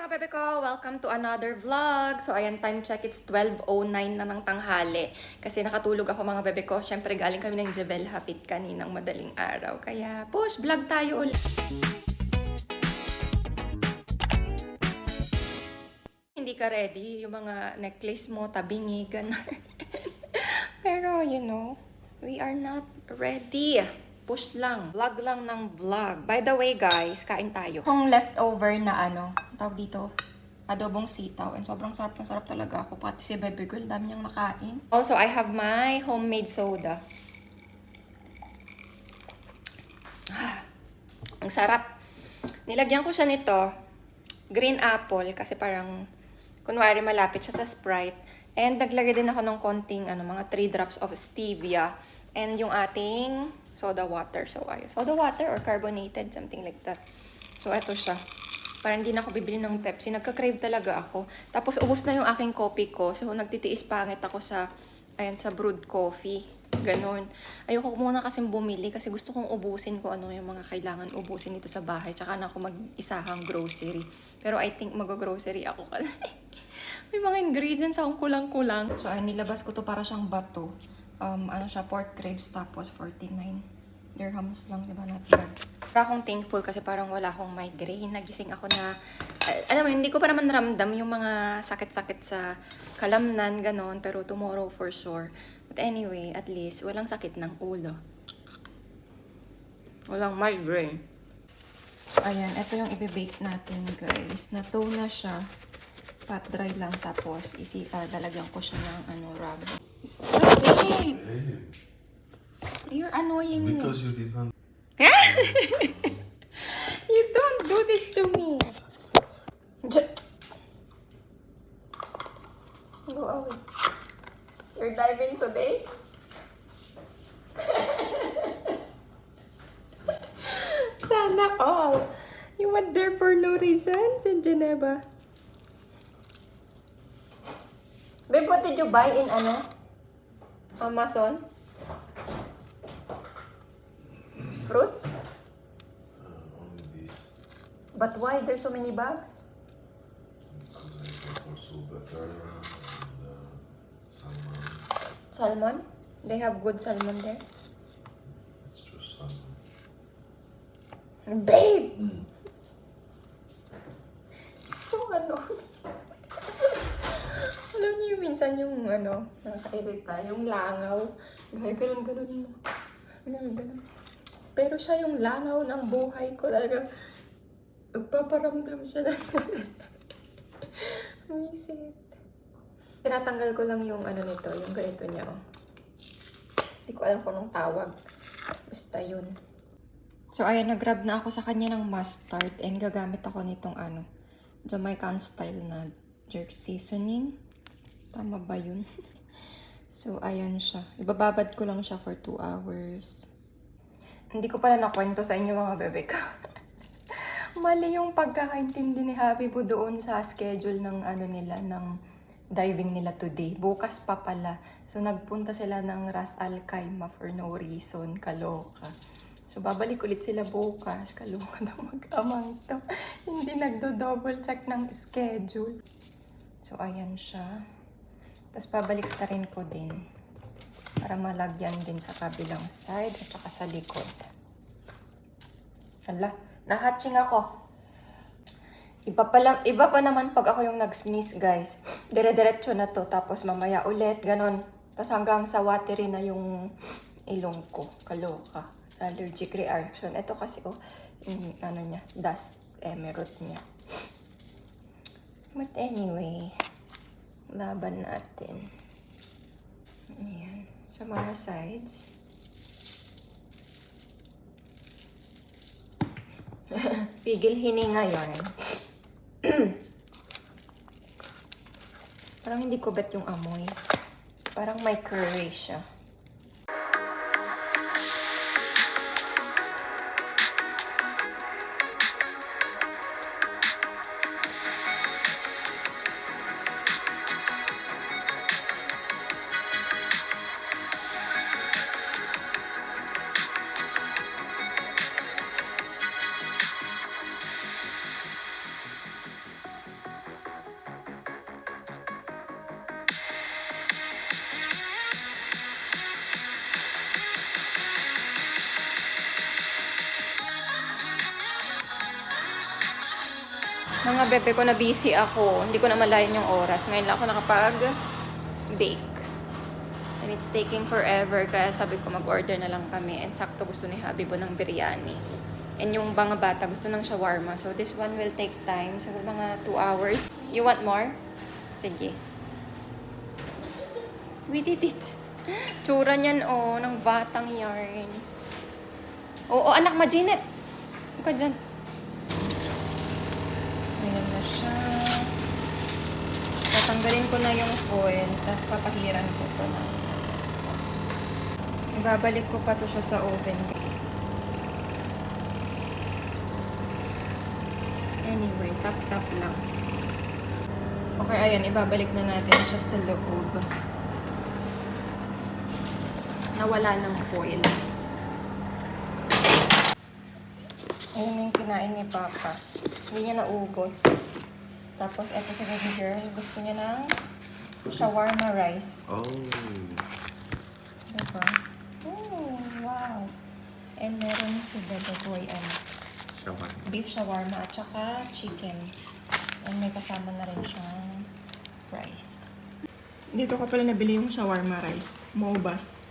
mga bebe ko! Welcome to another vlog! So ayan, time check, it's 12:09 na ng tanghali. Kasi nakatulog ako mga bebe ko. Siyempre galing kami ng Jebel Hapit kaninang madaling araw. Kaya push, vlog tayo ulit! Hindi ka ready, yung mga necklace mo, tabingi, gano'n. Pero you know, we are not ready. Push lang. Vlog lang ng vlog. By the way, guys, kain tayo. Kung leftover na tawag dito, adobong sitaw. And sobrang sarap na sarap talaga ako. Pati si baby girl, dami niyang nakain. Also, I have my homemade soda. Ang sarap. Nilagyan ko siya nito, green apple, kasi parang, kunwari malapit siya sa Sprite. And naglagay din ako ng konting, mga 3 drops of stevia. And yung ating soda water. So, ayun. Soda water or carbonated, something like that. So, eto siya. Parang hindi na ako bibili ng Pepsi. Nagka-crave talaga ako. Tapos, ubos na yung aking coffee ko. So, nagtitiis pangit ako sa brewed coffee. Ganon. Ayoko muna kasing bumili kasi gusto kong ubusin ko ano yung mga kailangan ubusin dito sa bahay. Tsaka na ako mag-isahang grocery. Pero I think mag-grocery ako kasi may mga ingredients akong kulang-kulang. So, nilabas ko to para siyang bato. Pork ribs, tapos 49 dirhams lang, diba? Not bad. Para akong thankful kasi parang wala akong migraine. Nagising ako na, hindi ko pa naman ramdam yung mga sakit-sakit sa kalamnan, ganon. Pero tomorrow for sure. But anyway, at least, walang sakit ng ulo. Walang migraine. So, ayan. Ito yung i-bake natin, guys. Na-tow na siya. Pat dry lang. Tapos, lalagyan ko siya ng rubber. Stop it! You're annoying me. Because you did not. You don't do this to me. Go away. You're diving today? Sana all. You went there for no reason in Geneva. Babe, what did you buy in Amazon? Fruits? Only this. But why there's so many bags? Because I got also butter and salmon. Salmon? They have good salmon there? It's just salmon. Babe! So alam niyo minsan yung nakakairita, yung langaw. Ganun. Ganun. Pero siya yung langaw ng buhay ko. Talagang nagpaparamdam siya na. Visit. Tinatanggal ko lang yung nito, yung ganito niya. Hindi ko alam kung anong tawag. Basta yun. So, ayan, nag-grab na ako sa kanya ng mustard. And gagamit ako nitong Jamaican style na jerk seasoning. Tama ba yun? So, ayan siya. Ibababad ko lang siya for 2 hours. Hindi ko pala nakwento sa inyo mga bebe ko. Mali yung pagkakaintindi ni Happy po doon sa schedule ng nila, ng diving nila today. Bukas pa pala. So, nagpunta sila ng Ras Al Khaimah for no reason. Kaloka. So, babalik ulit sila bukas. Kaloka na mag-amang to. Hindi nagdo-double check ng schedule. So, ayan siya. Tapos, babalik ta rin ko din. Para malagyan din sa kabilang side at saka sa likod. Hala, nahatching ako. Iba pa naman pag ako yung nag-sneeze, guys. Dire-diretso na to. Tapos, mamaya ulit. Ganon. Tapos, hanggang sa watery na yung ilong ko. Kaloka. Allergic reaction. Ito kasi, yung niya, dust emerald niya. But anyway, laban natin. Ayan. Sa mga sides. Pigil hininga yun. Parang hindi ko bet yung amoy. Parang may curry siya. Mga bebe ko na busy ako. Hindi ko na malayan yung oras. Ngayon lang ako nakapag-bake. And it's taking forever. Kaya sabi ko mag-order na lang kami. And sakto gusto ni Habibo ng biryani. And yung mga bata gusto ng shawarma. So this one will take time. Siguro mga 2 hours. You want more? Sige. We did it. Tsura niyan ng batang yarn. Oo, anak, Majinet. Huwag ka dyan. Ayan na siya. Tatanggalin ko na yung foil, tapos papahiran ko to ng sauce. Ibabalik ko pa to siya sa oven. Anyway, tap-tap lang. Okay, ayan, ibabalik na natin siya sa loob. Nawala ng foil. Ayun yung kinain ni Papa. Hindi niya naubos. Tapos, eto si baby girl. Gusto niya ng shawarma rice. Oh. Diba? Oh, wow. And meron si baby boy, Shawarma. beef shawarma at saka chicken. And may kasama na rin siyang rice. Dito ko pala nabili yung shawarma rice. Mobas.